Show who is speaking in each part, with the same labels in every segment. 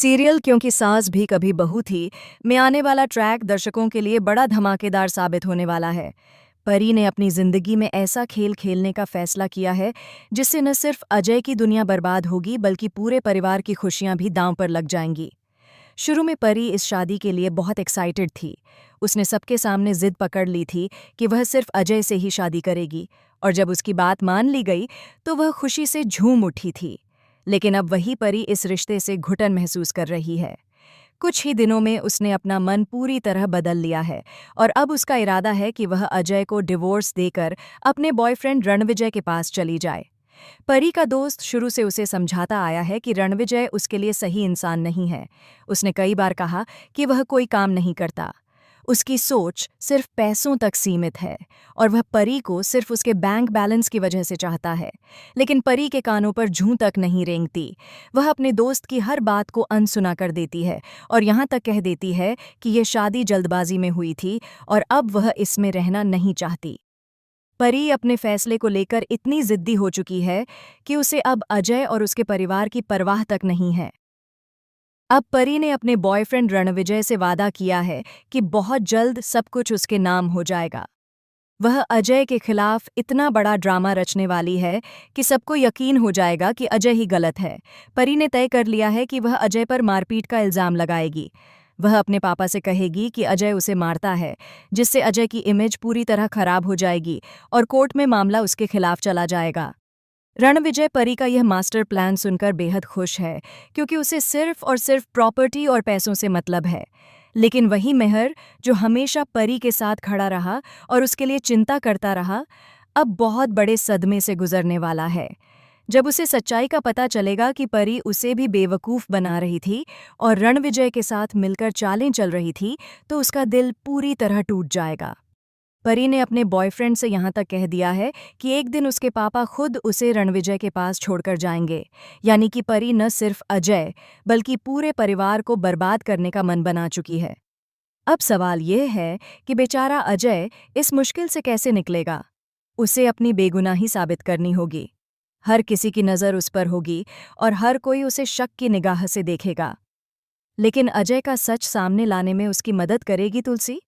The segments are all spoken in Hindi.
Speaker 1: सीरियल क्योंकि सास भी कभी बहू थी में आने वाला ट्रैक दर्शकों के लिए बड़ा धमाकेदार साबित होने वाला है। परी ने अपनी जिंदगी में ऐसा खेल खेलने का फैसला किया है जिससे न सिर्फ अजय की दुनिया बर्बाद होगी बल्कि पूरे परिवार की खुशियां भी दांव पर लग जाएंगी। शुरू में परी इस शादी के लिए बहुत एक्साइटेड थी। उसने सबके सामने जिद पकड़ ली थी कि वह सिर्फ अजय से ही शादी करेगी, और जब उसकी बात मान ली गई तो वह खुशी से झूम उठी थी। लेकिन अब वही परी इस रिश्ते से घुटन महसूस कर रही है। कुछ ही दिनों में उसने अपना मन पूरी तरह बदल लिया है और अब उसका इरादा है कि वह अजय को डिवोर्स देकर अपने बॉयफ्रेंड रणविजय के पास चली जाए। परी का दोस्त शुरू से उसे समझाता आया है कि रणविजय उसके लिए सही इंसान नहीं है। उसने कई बार कहा कि वह कोई काम नहीं करता, उसकी सोच सिर्फ पैसों तक सीमित है और वह परी को सिर्फ उसके बैंक बैलेंस की वजह से चाहता है। लेकिन परी के कानों पर जूं तक नहीं रेंगती। वह अपने दोस्त की हर बात को अनसुना कर देती है और यहाँ तक कह देती है कि ये शादी जल्दबाजी में हुई थी और अब वह इसमें रहना नहीं चाहती। परी अपने फैसले को लेकर इतनी जिद्दी हो चुकी है कि उसे अब अजय और उसके परिवार की परवाह तक नहीं है। अब परी ने अपने बॉयफ्रेंड रणविजय से वादा किया है कि बहुत जल्द सब कुछ उसके नाम हो जाएगा। वह अजय के खिलाफ इतना बड़ा ड्रामा रचने वाली है कि सबको यकीन हो जाएगा कि अजय ही गलत है। परी ने तय कर लिया है कि वह अजय पर मारपीट का इल्जाम लगाएगी। वह अपने पापा से कहेगी कि अजय उसे मारता है, जिससे अजय की इमेज पूरी तरह खराब हो जाएगी और कोर्ट में मामला उसके खिलाफ चला जाएगा। रणविजय परी का यह मास्टर प्लान सुनकर बेहद खुश है, क्योंकि उसे सिर्फ और सिर्फ प्रॉपर्टी और पैसों से मतलब है। लेकिन वही मेहर जो हमेशा परी के साथ खड़ा रहा और उसके लिए चिंता करता रहा, अब बहुत बड़े सदमे से गुजरने वाला है। जब उसे सच्चाई का पता चलेगा कि परी उसे भी बेवकूफ़ बना रही थी और रणविजय के साथ मिलकर चालें चल रही थी, तो उसका दिल पूरी तरह टूट जाएगा। परी ने अपने बॉयफ्रेंड से यहाँ तक कह दिया है कि एक दिन उसके पापा खुद उसे रणविजय के पास छोड़कर जाएंगे। यानी कि परी न सिर्फ अजय बल्कि पूरे परिवार को बर्बाद करने का मन बना चुकी है। अब सवाल यह है कि बेचारा अजय इस मुश्किल से कैसे निकलेगा। उसे अपनी बेगुनाही साबित करनी होगी। हर किसी की नज़र उस पर होगी और हर कोई उसे शक की निगाह से देखेगा। लेकिन अजय का सच सामने लाने में उसकी मदद करेगी तुलसी।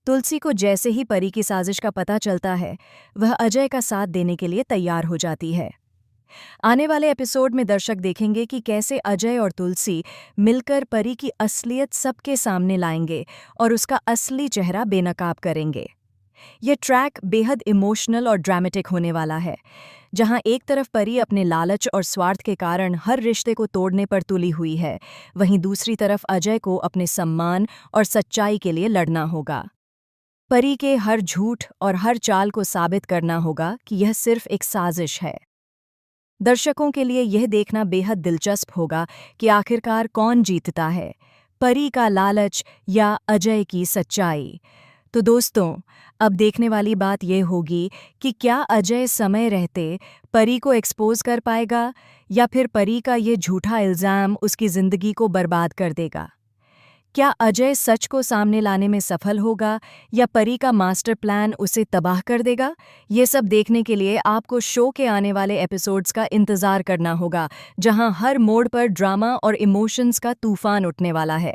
Speaker 1: तुलसी को जैसे ही परी की साजिश का पता चलता है, वह अजय का साथ देने के लिए तैयार हो जाती है। आने वाले एपिसोड में दर्शक देखेंगे कि कैसे अजय और तुलसी मिलकर परी की असलियत सबके सामने लाएंगे और उसका असली चेहरा बेनकाब करेंगे। यह ट्रैक बेहद इमोशनल और ड्रामेटिक होने वाला है, जहां एक तरफ परी अपने लालच और स्वार्थ के कारण हर रिश्ते को तोड़ने पर तुली हुई है, वहीं दूसरी तरफ अजय को अपने सम्मान और सच्चाई के लिए लड़ना होगा। परी के हर झूठ और हर चाल को साबित करना होगा कि यह सिर्फ एक साजिश है। दर्शकों के लिए यह देखना बेहद दिलचस्प होगा कि आखिरकार कौन जीतता है, परी का लालच या अजय की सच्चाई। तो दोस्तों, अब देखने वाली बात यह होगी कि क्या अजय समय रहते परी को एक्सपोज कर पाएगा या फिर परी का ये झूठा इल्ज़ाम उसकी ज़िंदगी को बर्बाद कर देगा। क्या अजय सच को सामने लाने में सफल होगा या परी का मास्टर प्लान उसे तबाह कर देगा? ये सब देखने के लिए आपको शो के आने वाले एपिसोड्स का इंतज़ार करना होगा, जहां हर मोड़ पर ड्रामा और इमोशंस का तूफान उठने वाला है।